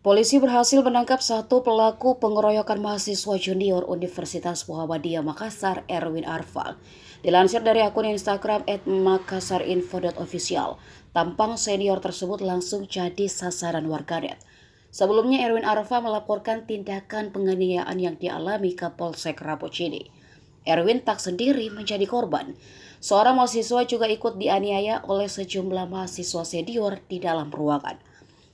Polisi berhasil menangkap satu pelaku pengeroyokan mahasiswa junior Universitas Muhammadiyah Makassar, Erwin Arfa. Dilansir dari akun Instagram @makassarinfo.official, tampang senior tersebut langsung jadi sasaran warganet. Sebelumnya Erwin Arfa melaporkan tindakan penganiayaan yang dialami ke Polsek Rapocini. Erwin tak sendiri menjadi korban. Seorang mahasiswa juga ikut dianiaya oleh sejumlah mahasiswa senior di dalam ruangan.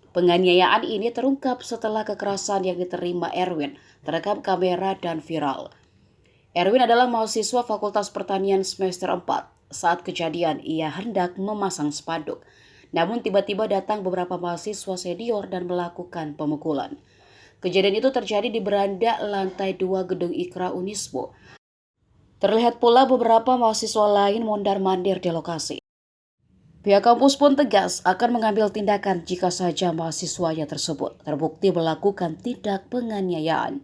Penganiayaan ini terungkap setelah kekerasan yang diterima Erwin terekam kamera dan viral. Erwin adalah mahasiswa Fakultas Pertanian semester 4. Saat kejadian, ia hendak memasang spanduk. Namun tiba-tiba datang beberapa mahasiswa senior dan melakukan pemukulan. Kejadian itu terjadi di beranda lantai 2 gedung Ikra Unisbo. Terlihat pula beberapa mahasiswa lain mondar-mandir di lokasi. Pihak kampus pun tegas akan mengambil tindakan jika saja mahasiswanya tersebut terbukti melakukan tindak penganiayaan.